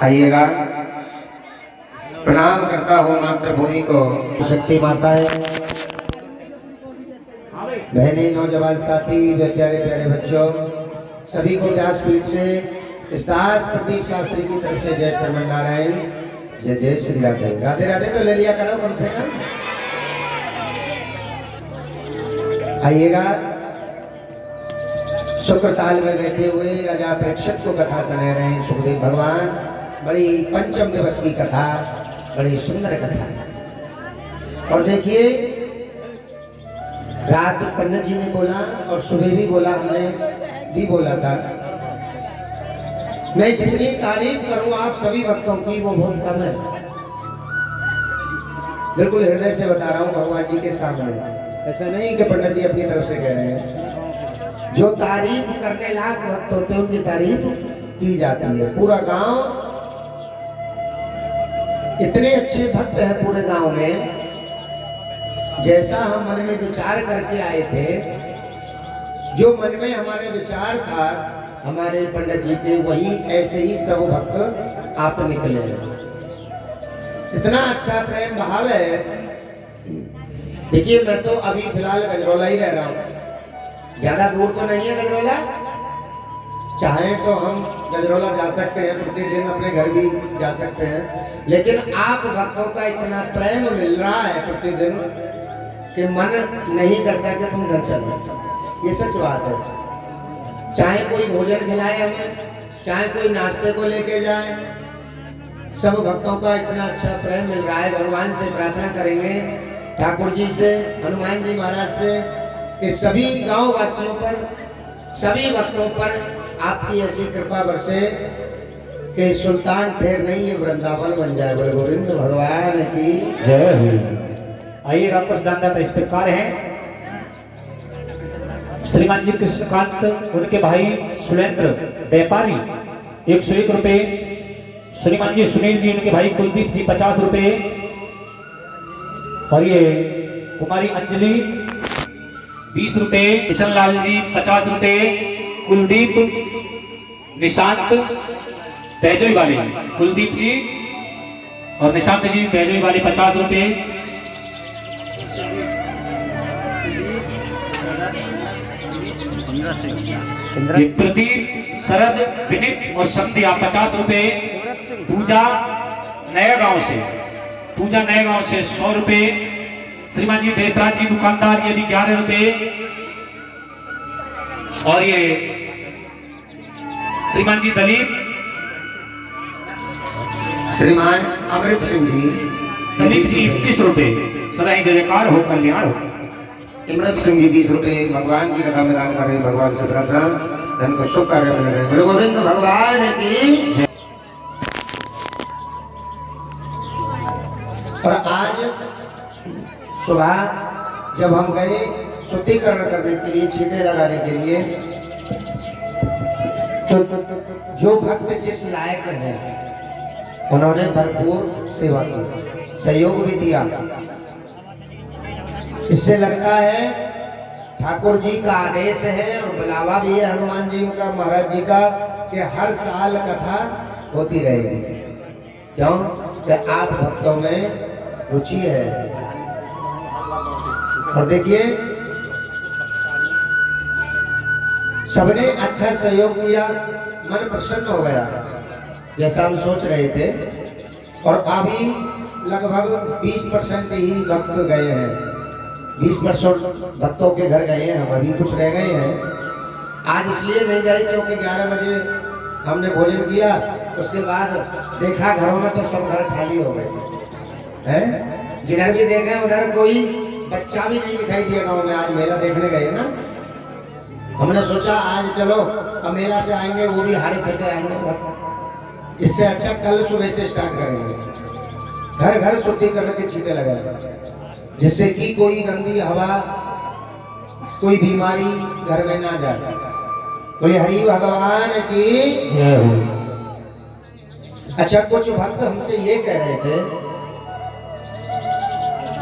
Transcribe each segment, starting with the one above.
आइएगा। प्रणाम करता हूँ मातृभूमि को। शक्ति माता है, बहने, नौजवान साथी, वे प्यारे प्यारे बच्चों, सभी को व्यासपीठ से दास प्रदीप शास्त्री की तरफ से जय श्रीमन नारायण, जय जय श्री राधे। राधे राधे तो ले लिया करो कम से कम। आइएगा। शुक्र ताल में बैठे हुए राजा परीक्षित को कथा सुना रहे हैं सुखदेव भगवान। बड़ी पंचम दिवस की कथा, बड़ी सुंदर कथा। और देखिए, रात पंडित जी ने बोला और सुबह भी बोला, हमने भी बोला था, मैं जितनी तारीफ करूं आप सभी भक्तों की वो बहुत कम है। बिल्कुल हृदय से बता रहा हूं भगवान जी के सामने, ऐसा नहीं कि पंडित जी अपनी तरफ से कह रहे हैं। जो तारीफ करने लायक भक्त होते हैं उनकी तारीफ की जाती है। पूरा गांव, इतने अच्छे भक्त हैं पूरे गांव में, जैसा हम मन में विचार करके आए थे, जो मन में हमारे विचार था हमारे पंडित जी के, वही ऐसे ही सब भक्त आप निकले। इतना अच्छा प्रेम भाव है। देखिए, मैं तो अभी फिलहाल गजरौला ही रह रहा हूँ, ज्यादा दूर तो नहीं है गजरौला। चाहे तो हम गजरौला जा सकते हैं, प्रतिदिन अपने घर भी जा सकते हैं, लेकिन आप भक्तों का इतना प्रेम मिल रहा है प्रतिदिन कि मन नहीं करता कि तुम घर चलो। ये सच बात है। चाहे कोई भोजन खिलाए हमें, चाहे कोई नाश्ते को लेके जाए, सब भक्तों का इतना अच्छा प्रेम मिल रहा है। भगवान से प्रार्थना करेंगे, ठाकुर जी से, हनुमान जी महाराज से, कि सभी गांव वासियों पर, सभी भक्तों पर आपकी ऐसी कृपा बरसे कि सुल्तान ठहर नहीं, ये वृंदावन बन जाए। बोले गोविंद भगवान की जय हो। आइए, रामकृष्ण दानदाता इस प्रकार हैं। श्रीमान जी कृष्णकांत, उनके भाई सुरेंद्र व्यापारी 101 रुपए। श्रीमान जी सुनील जी, उनके भाई कुलदीप जी 50 रुपए। और ये कुमारी अंजलि 20 रुपए। किशन लाल जी 50 रुपए। कुलदीप, निशांत बैजोई वाले, कुलदीप जी और निशांत जी बैजोई वाले 50 रुपए। प्रदीप, शरद, विनीत और संध्या 50 रुपए। पूजा नया गांव से, पूजा नया गांव से 100 रुपए। श्रीमान जी देशराज जी दुकानदार, ये भी 11 रुपए। और ये श्रीमान जी दलीप, श्रीमान अमृत सिंह जी, दलीप जी 21 रुपए। सदा ही जयकार हो, कल्याण हो। अमृत सिंह जी 20 रुपए। भगवान की कथा में दान कर रहे हैं। भगवान से प्रार्थना, धन को शुभ कार्य में लगे। बोले गोविंद भगवान की जय। और आज सुबह जब हम गए शुद्धिकरण करने के लिए, छींटे लगाने के लिए, तो जो भक्त जिस लायक है उन्होंने भरपूर सेवा की, सहयोग भी दिया। इससे लगता है ठाकुर जी का आदेश है और बुलावा भी है हनुमान जी का, महाराज जी का, कि हर साल कथा होती रहेगी। क्यों? कि आप भक्तों में रुचि है। और देखिए, सबने अच्छा सहयोग किया, मन प्रसन्न हो गया जैसा हम सोच रहे थे। और अभी लगभग 20% ही भक्त गए हैं, 20% भक्तों के घर गए हैं। हम अभी कुछ रह गए हैं। आज इसलिए नहीं गए क्योंकि 11 बजे हमने भोजन किया, उसके बाद देखा घरों में तो सब घर खाली हो गए हैं। जिधर भी देखे उधर कोई बच्चा भी नहीं दिखाई दिया गांव में। आज मेला देखने गए ना, हमने सोचा आज चलो अब मेला से आएंगे, वो भी हारे थके आएंगे। इससे अच्छा कल सुबह से स्टार्ट करेंगे, घर घर शुद्धिकरण के छींटे लगाएंगे, जिससे कि कोई गंदी हवा, कोई बीमारी घर में ना जाए। बोले हरि भगवान की जय हो। अच्छा, कुछ भक्त हमसे ये कह रहे थे,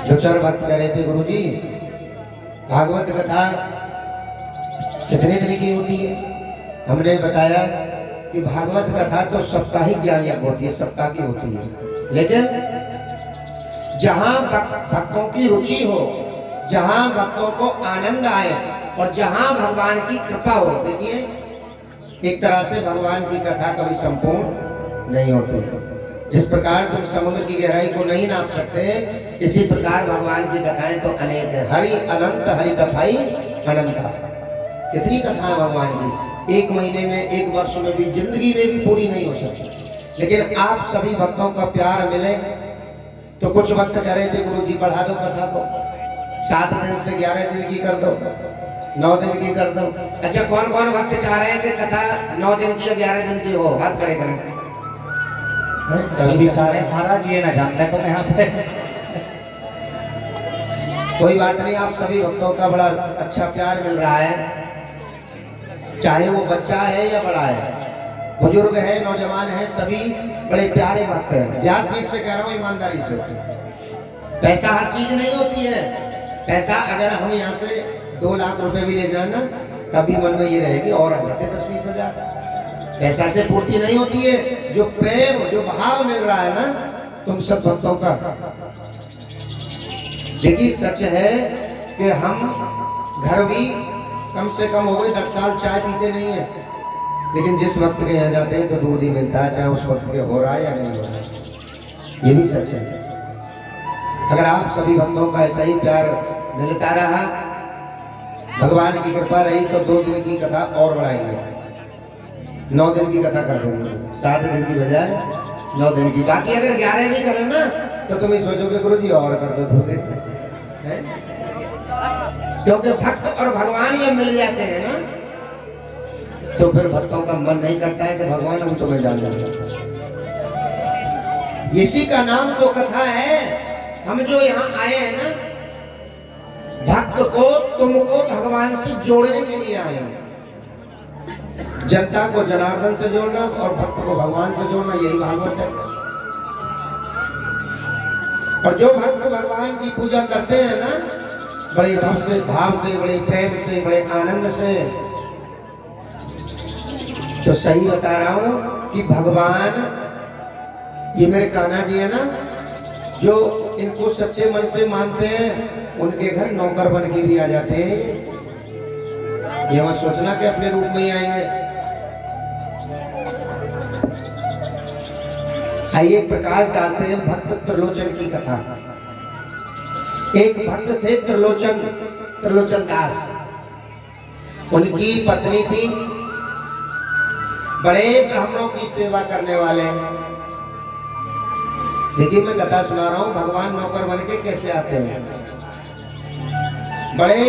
2-4 भक्त कह रहे थे, गुरुजी भागवत कथा कितने दिन की होती है? हमने बताया कि भागवत कथा तो साप्ताहिक ज्ञान यज्ञ होती है, सप्ताह की होती है, लेकिन जहां भक्तों की रुचि हो, जहां भक्तों को आनंद आए और जहां भगवान की कृपा हो। देखिए, एक तरह से भगवान की कथा कभी संपूर्ण नहीं होती। जिस प्रकार तुम समुद्र की गहराई को नहीं नाप सकते, इसी प्रकार भगवान की कथाएं तो अनेक है। हरि अनंत हरि कथाई अनंता। कितनी कथाएं भगवान की, एक महीने में, एक वर्ष में भी, जिंदगी में भी पूरी नहीं हो सकती। लेकिन आप सभी भक्तों का प्यार मिले तो कुछ वक्त कह रहे थे गुरु जी बढ़ा दो कथा को, 7 दिन से 11 दिन की कर दो, 9 दिन की कर दो। अच्छा, कौन कौन भक्त चाह रहे हैं कि कथा 9 दिन की या 11 दिन की हो? हाथ खड़े करें। सभी चाह रहे हैं महाराज, ये ना जानते हैं तो यहाँ से। कोई बात नहीं, आप सभी भक्तों का बड़ा अच्छा प्यार मिल रहा है, चाहे वो बच्चा है या बड़ा है, बुजुर्ग है, नौजवान है, सभी बड़े प्यारे भक्त हैं। व्यासपीठ से कह रहा हूँ ईमानदारी से। पैसा हर चीज नहीं होती है। पैसा अगर हम यहाँ से 2 लाख रुपए भी ले जाए ना, तभी मन में ये रहेगी और आते 10-20 हजार। पैसा से पूर्ति नहीं होती है। जो प्रेम, जो भाव मिल रहा है ना तुम सब भक्तों का। देखिए, सच है कि हम घर भी कम से कम हो गए 10 साल चाय पीते नहीं है, लेकिन जिस वक्त के यहाँ जाते हैं तो दूध ही मिलता है, चाहे उस वक्त के हो रहा है या नहीं हो रहा है। ये भी सच है। अगर आप सभी भक्तों का ऐसा ही प्यार मिलता रहा, भगवान की कृपा रही, तो 2 दिन की कथा और बढ़ाएंगे, 9 दिन की कथा कर देंगे, 7 दिन की बजाय 9 दिन की। बाकी अगर 11 भी करें ना तो तुम ही सोचोगे गुरु जी और कर दो 2 दिन, क्योंकि भक्त और भगवान ये मिल जाते हैं ना, तो फिर भक्तों का मन नहीं करता है कि भगवान हम तुम्हें जान लेंगे। इसी का नाम तो कथा है। हम जो यहाँ आए हैं ना, भक्त को, तुमको भगवान से जोड़ने के लिए आए हैं। जनता को जनार्दन से जोड़ना और भक्त को भगवान से जोड़ना, यही भागवत है। और जो भक्त भगवान की पूजा करते हैं ना, बड़े भाव से, बड़े प्रेम से, बड़े आनंद से, तो सही बता रहा हूं कि भगवान, ये मेरे कान्हा जी है ना, जो इनको सच्चे मन से मानते हैं, उनके घर नौकर बन के भी आ जाते हैं। ये मत सोचना कि अपने रूप में ही आएंगे। आइए प्रकाश डालते हैं भक्त त्रिलोचन की कथा। एक भक्त थे त्रिलोचन दास। उनकी पत्नी थी, बड़े ब्राह्मणों की सेवा करने वाले। देखिए, मैं कथा सुना रहा हूं, भगवान नौकर बन के कैसे आते हैं। बड़े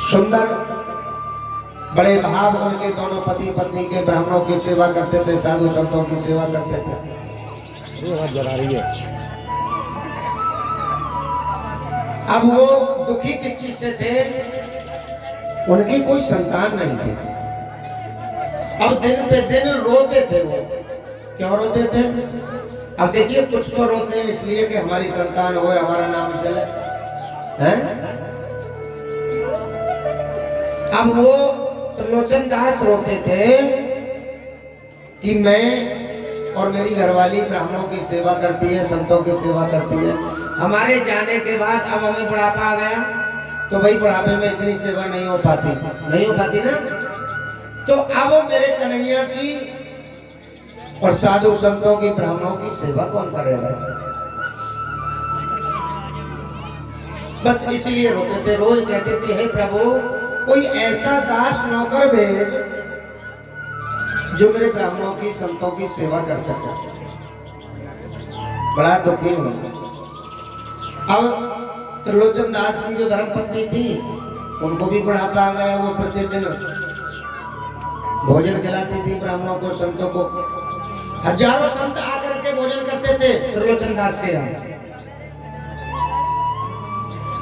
सुंदर, बड़े भाव उनके दोनों पति पत्नी के, ब्राह्मणों की सेवा करते थे, साधु संतों की सेवा करते थे। ये बात जला रही है। अब वो दुखी किस चीज से थे? उनकी कोई संतान नहीं थी। अब दिन पे दिन रोते थे वो। क्यों रोते थे? अब देखिए, कुछ तो रोते हैं इसलिए कि हमारी संतान हो, हमारा नाम चले, हैं? अब वो त्रिलोचन दास रोते थे कि मैं और मेरी घरवाली ब्राह्मणों की सेवा करती है, संतों की सेवा करती है, हमारे जाने के बाद अब हमें बुढ़ापा आ गया, तो भाई बुढ़ापे में इतनी सेवा नहीं हो पाती ना। तो अब मेरे कन्हैया की और साधु संतों की, ब्राह्मणों की सेवा कौन करेगा? बस इसलिए रोते थे। रोज कहते थे, हे प्रभु, कोई ऐसा दास नौकर भेज जो मेरे ब्राह्मणों की, संतों की सेवा कर सके। बड़ा दुखी हूं। अब त्रिलोचन दास की जो धर्मपत्नी थी, उनको भी बुढ़ापा आ गया। वो प्रतिदिन भोजन खिलाती थी ब्राह्मणों को, संतों को। हजारों संत आकर के भोजन करते थे त्रिलोचन दास के यहाँ।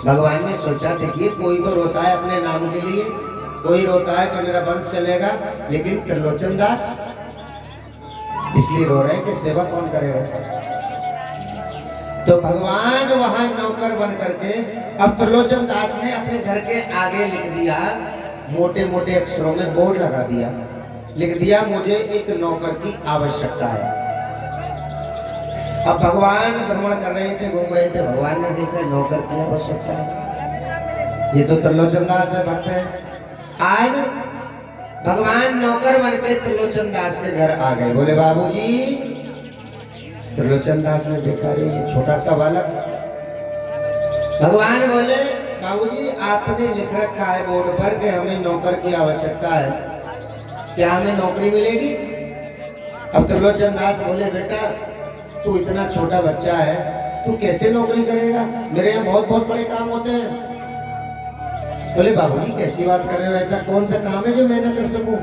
भगवान ने सोचा, देखिए, कोई तो रोता है अपने नाम के लिए, कोई रोता है कि मेरा वंश चलेगा, लेकिन त्रिलोचन दास इसलिए रो रहे हैं कि सेवा कौन करेगा। तो भगवान वहां नौकर बन करके, अब त्रिलोचन दास ने अपने घर के आगे लिख दिया, मोटे मोटे अक्षरों में बोर्ड लगा दिया लिख दिया मुझे एक नौकर की आवश्यकता है। अब भगवान भ्रमण कर रहे थे, घूम रहे थे, भगवान ने देखा नौकर की आवश्यकता है, ये तो त्रिलोचन दास है, भक्त है। आज भगवान नौकर बन के त्रिलोचन दास के घर आ गए। बोले बाबूजी। त्रिलोचन दास ने देखा रे ये छोटा सा बालक। भगवान बोले बाबूजी आपने लिख रखा है बोर्ड पर कि हमें नौकर की आवश्यकता है, क्या हमें नौकरी मिलेगी? अब त्रिलोचन दास बोले बेटा तू इतना छोटा बच्चा है, तू कैसे नौकरी करेगा? मेरे यहाँ बहुत बहुत बड़े काम होते हैं। बोले बाबूजी कैसी बात कर रहे हो, ऐसा कौन सा काम है जो मैं ना कर सकूं?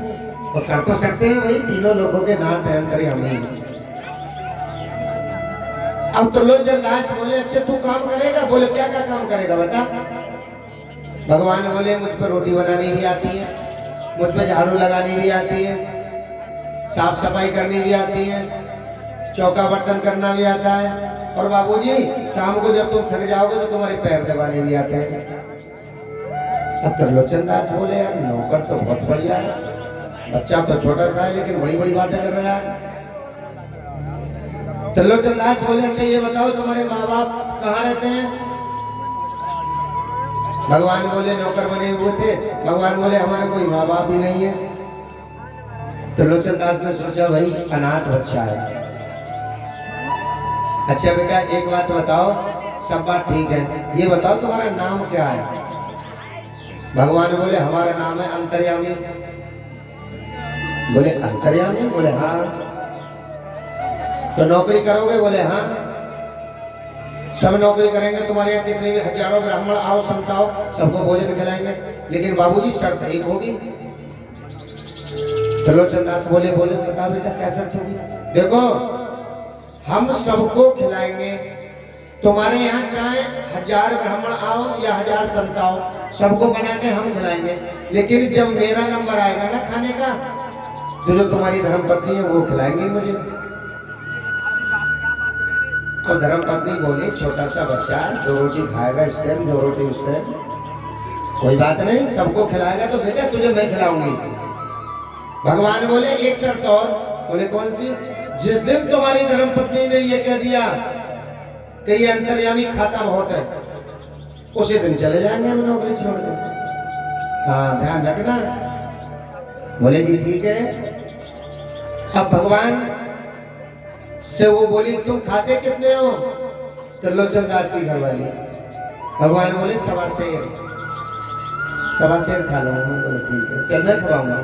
और कर तो सकते हैं भाई, तीनों लोगों के नाथ है अंतर्यामी। अब त्रिलोचन दास बोले अच्छा तू काम करेगा? बोले क्या क्या काम करेगा बता। भगवान बोले मुझ पर रोटी बनानी भी आती है, मुझ पर झाड़ू लगानी भी आती है, साफ सफाई करनी भी आती है, चौका बर्तन करना भी आता है, और बाबूजी शाम को जब तुम थक जाओगे तो तुम्हारे पैर दबाने भी आते हैं। अब त्रिलोचन दास बोले यार नौकर तो बहुत बढ़िया है, बच्चा तो छोटा सा है लेकिन बड़ी बड़ी बातें कर रहा है। त्रिलोचन दास बोले अच्छा ये बताओ तुम्हारे माँ बाप कहाँ रहते हैं? भगवान बोले नौकर बने हुए थे। भगवान बोले हमारा कोई माँ बाप ही नहीं है। त्रिलोचन दास ने सोचा भाई अनाथ बच्चा है। अच्छा बेटा एक बात बताओ, सब बात ठीक है, ये बताओ तुम्हारा नाम क्या है? भगवान बोले हमारा नाम है अंतर्यामी। बोले अंतर्यामी? बोले हाँ। तो नौकरी करोगे? बोले हाँ। सब नौकरी करेंगे, तुम्हारे यहाँ कितने भी हजारों ब्राह्मण आओ संत आओ सबको भोजन खिलाएंगे, लेकिन बाबूजी शर्त एक होगी। त्रिलोचन दास बोले बता बेटा क्या शर्त होगी? देखो हम सबको खिलाएंगे, तुम्हारे यहाँ चाहे 1000 ब्राह्मण आओ या 1000 संत आओ सबको बना के हम खिलाएंगे, लेकिन जब मेरा नंबर आएगा ना खाने का तो जो तुम्हारी धर्मपत्नी है वो खिलाएंगे मुझे। और धर्मपत्नी बोली छोटा सा बच्चा 2 रोटी खाएगा इस टाइम, 2 रोटी उस टाइम, कोई बात नहीं सबको खिलाएगा तो बेटा तुझे मैं खिलाऊंगी। भगवान बोले एक शर्त और। बोले कौन सी? जिस दिन तुम्हारी धर्मपत्नी ने ये कह दिया कि ये अंतर्यामी खाता बहुत है, उसी दिन चले जाएंगे हम नौकरी छोड़ के। हाँ ध्यान रखना। बोले जी ठीक है। अब भगवान से वो बोली तुम खाते कितने हो? त्रिलोचन दास की घरवाली। भगवान बोले 1.25 सेर खा लूंगा। बोले ठीक है, क्या मैं खवाऊंगा?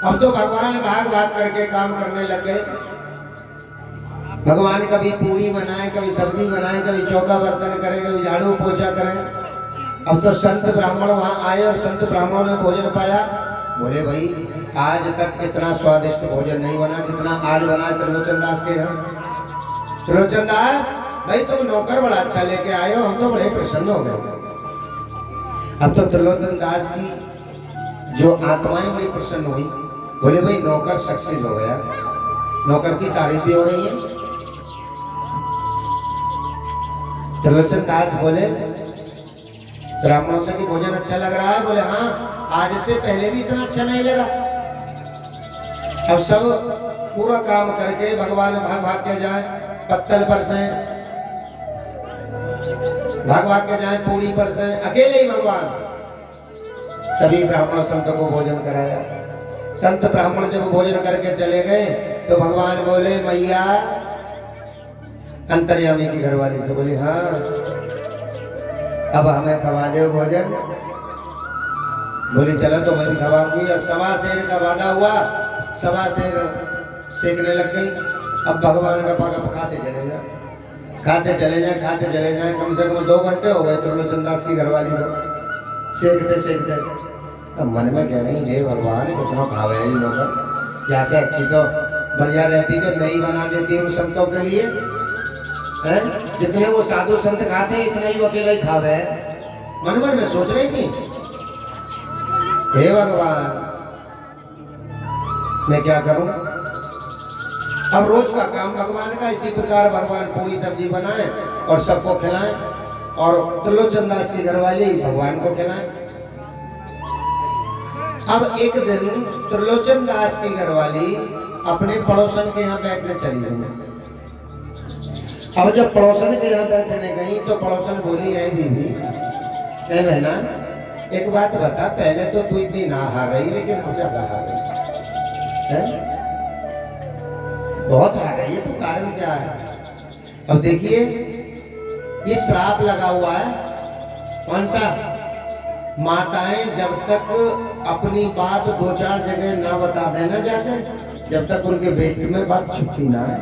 अब तो भगवान भाग भाग करके काम करने लग गए। भगवान कभी पूरी बनाए, कभी सब्जी बनाए, कभी चौका बर्तन करे, कभी झाड़ू पोछा करे। अब तो संत ब्राह्मण वहां आए और संत ब्राह्मणों ने भोजन पाया। बोले भाई आज तक इतना स्वादिष्ट भोजन नहीं बना जितना आज बना त्रिलोचन दास के घर। त्रिलोचन दास भाई तुम नौकर बड़ा अच्छा लेके आए हो, हम तो बड़े प्रसन्न हो गए। अब तो त्रिलोचन दास की जो आत्माएं बड़ी प्रसन्न हुई। बोले भाई नौकर सक्सेस हो गया, नौकर की तारीफ भी हो रही है। त्रिलोचन दास बोले ब्राह्मणों से कि भोजन अच्छा लग रहा है? बोले हाँ आज से पहले भी इतना अच्छा नहीं लगा। अब सब पूरा काम करके भगवान भाग भाग के जाए, पत्तल पर से भाग भाग के जाए, पूरी पर से, अकेले ही भगवान सभी ब्राह्मणों संतों को भोजन कराया। संत ब्राह्मण जब भोजन करके चले गए तो भगवान बोले मैया अंतर्यामी की घरवाली से बोली हाँ अब हमें खवा दे भोजन। बोली चलो तो मैं भी खवाऊंगी। और 1.25 सेर का वादा हुआ, 1.25 सेर सेकने लग गई। अब भगवान का पग खाते चले जाए, खाते चले जाए, खाते चले जाए। कम से कम 2 घंटे हो गए त्रिलोचन दास की घरवाली को सेकते सेकते। अब मन में कह रही हे भगवान कितना खावे इन लोग, यहाँ से अच्छी तो बढ़िया रहती तो मैं ही बना देती हूँ संतों के लिए है? जितने वो साधु संत खाते हैं इतना ही वो अकेला ही खावे है। मन मन में सोच रही थी हे भगवान मैं क्या करूं? अब रोज का काम भगवान का। इसी प्रकार भगवान पूरी सब्जी बनाए और सबको खिलाएं, और त्रिलोचन दास की घरवाली भगवान को खिलाएं। अब एक दिन त्रिलोचन दास की घरवाली अपने पड़ोसन के यहाँ बैठने चली गई। अब जब पड़ोसन के यहाँ बैठने गई तो पड़ोसन बोली, है बीवी, ए बहना, एक बात बता, पहले तो तू इतनी ना हार रही, लेकिन अब ज्यादा हार रही है, बहुत हार रही है, तो कारण क्या है? अब देखिए, ये श्राप लगा हुआ है। कौन सा? माताएं जब तक अपनी बात 2-4 जगह ना बता देना जाके, जब तक उनके पेट में बात छुपती ना है।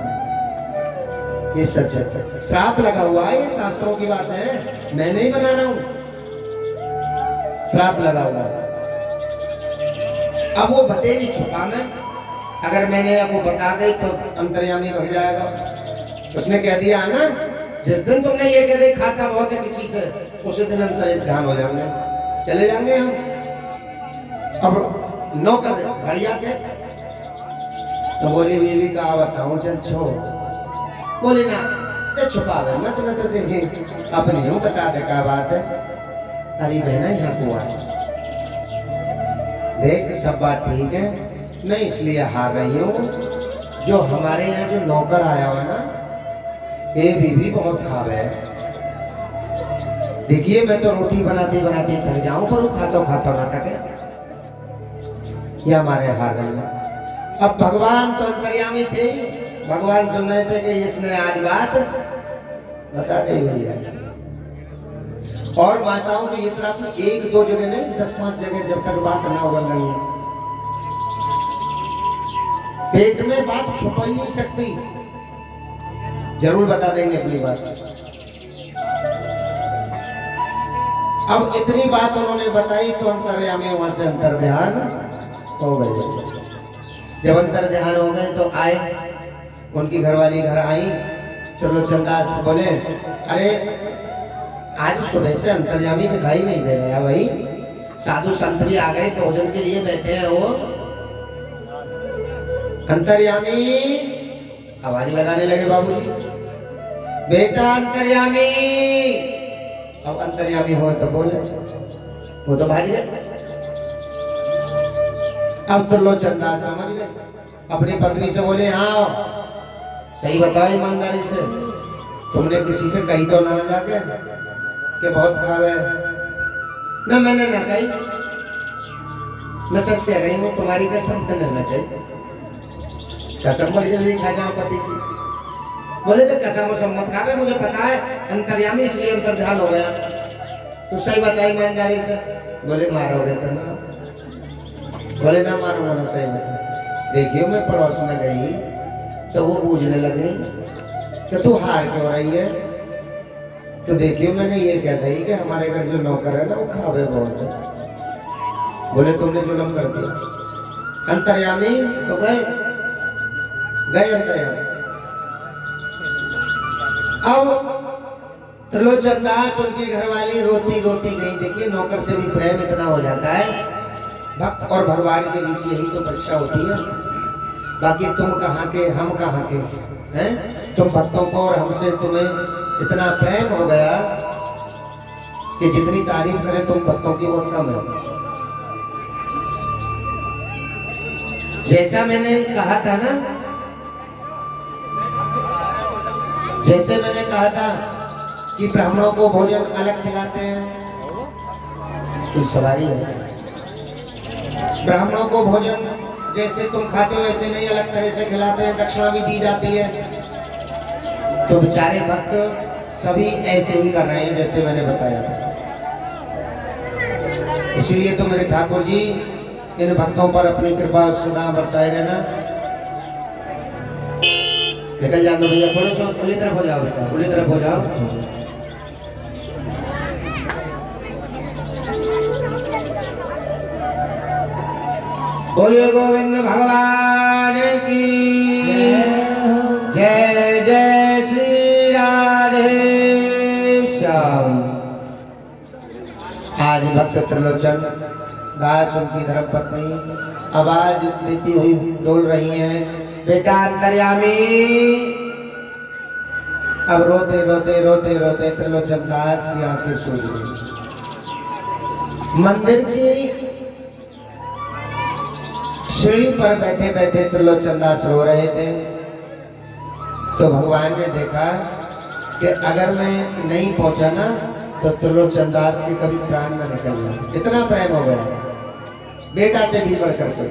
ये सच है, श्राप लगा हुआ है, ये शास्त्रों की बात है, मैं नहीं बना रहा हूं, श्राप लगा हुआ है। अब वो बतेगी छुपा में, अगर मैंने आपको बता दे तो अंतर्यामी भग जाएगा। उसने कह दिया ना, जिस दिन तुमने ये कह दे खाता बहुत है किसी से, उसी दिन अंतर ध्यान हो जाएंगे, चले जाएंगे हम। अब नौकर बढ़िया थे तो बोली, बीवी का बताऊं, चल छोड़। बोली ना, तो छुपावे मत, मैं तो देखी अपनी हूँ, बता दे क्या बात है। अरे बहना, यहाँ को आ देख, सब बात ठीक है, मैं इसलिए हार रही हूँ, जो हमारे यहाँ जो नौकर आया हुआ ना, ये बीवी बहुत खावे है। देखिए, मैं तो रोटी बनाती बनाती थक जाऊं, पर वो खाता ना थके। ये हमारे हार गए। अब भगवान तो अंतर्यामी थे, भगवान सुन रहे थे कि इसने आज बात बता दे हुई है। और माताओं को इस तरह 1-2 जगह नहीं, 10-5 जगह, जब तक बात ना उगल रही है, पेट में बात छुपा ही नहीं सकती, जरूर बता देंगे अपनी बात। अब इतनी बात उन्होंने बताई तो अंतर्यामी वहां से अंतर ध्यान हो गए। जब अंतर ध्यान हो गए तो आए, उनकी घरवाली घर आई। त्रिलोचन दास बोले, अरे आज सुबह से अंतर्यामी दिखाई नहीं दे रहा भाई, साधु संत भी आ गए, भोजन के लिए बैठे हैं वो। अंतर्यामी आवाज लगाने लगे, बाबूजी, बेटा अंतर्यामी। अब अंतर्यामी हो तो बोले, वो तो भाग गए। अब त्रिलोचन दास समझ गए, अपनी पत्नी से बोले, हाँ सही बताओ ईमानदारी से, तुमने किसी से कही तो ना जाके कि बहुत खावे? ना, मैंने ना कही, मैं सच कह रही हूँ, तुम्हारी कसम मैंने ना कही। कसम बड़ी जल्दी खा जाओ पति की। बोले, तो कसम मत खावे, मुझे पता है अंतर्यामी, इसलिए अंतर ध्यान हो गया। तू सही बता ईमानदारी से। बोले, मारोगे तो ना? बोले, ना मारूंगा ना, सही बता। देखियो, मैं पड़ोस में गई तो वो पूछने लगे कि तू हार क्यों रही है? तो देखियो, मैंने ये कह दी कि हमारे घर जो नौकर है ना, वो खावे बहुत है। बोले, तुमने जुल्म कर दिया। अंतर्यामी तो गए अंतर्यामी। अब त्रिलोचन दास, उनकी घरवाली रोती रोती गई। देखिए, नौकर से भी प्रेम इतना हो जाता है। भक्त और भगवान के बीच यही तो परीक्षा होती है। बाकी तुम कहाँ के, हम कहाँ के हैं? तुम भक्तों को और हमसे तुम्हें इतना प्रेम हो गया कि जितनी तारीफ करे तुम भक्तों की, वो कम है। जैसा मैंने कहा था ना, जैसे मैंने कहा था कि ब्राह्मणों को भोजन अलग खिलाते हैं, तो सवारी है। ब्राह्मणों को भोजन जैसे तुम खाते हो ऐसे नहीं, अलग तरह से खिलाते हैं, दक्षिणा भी दी जाती है। तो बेचारे भक्त सभी ऐसे ही कर रहे हैं जैसे मैंने बताया था। इसलिए तो मेरे ठाकुर जी इन भक्तों पर अपनी कृपा सदा बरसाए रहना। निकल जाओ भैया, थोड़ा सा खुली तरफ हो जाओ बेटा, खुली तरफ हो जाओ। बोलिए गोविंद भगवान की जय। जय श्री राधे श्याम। आज भक्त त्रिलोचन दास, उनकी धर्मपत्नी आवाज देती हुई डोल रही हैं, बेटा अंतर्यामी। अब रोते रोते रोते रोते त्रिलोचन दास की आंखें सूज गई। मंदिर की सीढ़ी पर बैठे बैठे त्रिलोचन दास रो रहे थे। तो भगवान ने देखा कि अगर मैं नहीं पहुंचा ना तो त्रिलोचन दास के कभी प्राण न निकलना। इतना प्रेम हो गया बेटा से भी बढ़ करके।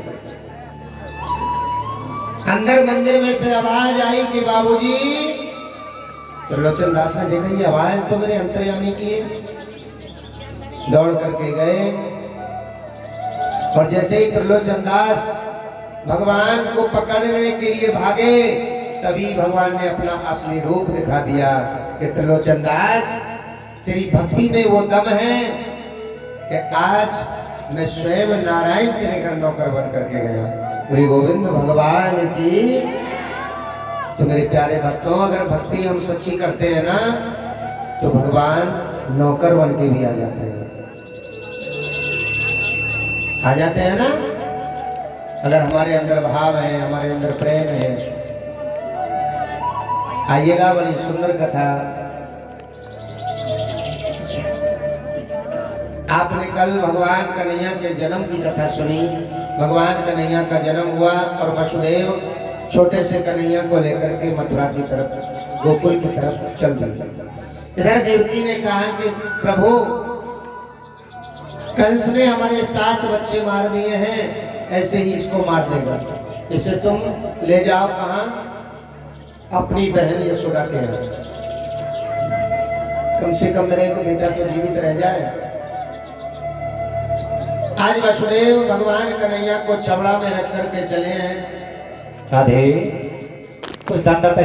अंदर मंदिर में से आवाज आई कि बाबूजी। त्रिलोचन दास ने देखा ये आवाज तो मेरे अंतर्यामी की है। दौड़ करके गए और जैसे ही त्रिलोचन दास भगवान को पकड़ने के लिए भागे तभी भगवान ने अपना असली रूप दिखा दिया कि त्रिलोचन दास तेरी भक्ति में वो दम है कि आज मैं स्वयं नारायण तेरे घर नौकर बन करके गया। श्री गोविंद भगवान की। तो मेरे प्यारे भक्तों अगर भक्ति हम सच्ची करते हैं ना तो भगवान नौकर बन के भी आ जाते हैं। आ जाते हैं ना अगर हमारे अंदर भाव है, हमारे अंदर प्रेम है। आइएगा, बड़ी सुंदर कथा। आपने कल भगवान कन्हैया के जन्म की कथा सुनी। भगवान कन्हैया का जन्म हुआ और वसुदेव छोटे से कन्हैया को लेकर के मथुरा की तरफ, गोकुल की तरफ चल दिए। इधर देवकी ने कहा कि प्रभु कंस ने हमारे 7 बच्चे मार दिए हैं, ऐसे ही इसको मार देगा। इसे तुम ले जाओ कहाँ? अपनी बहन यशोदा के यहाँ। कम से कम मेरे को बेटा तो जीवित रह जाए। आज वसुदेव भगवान कन्हैया को छबड़ा में रख करके चले हैं। राधे कुछ दान दत्ता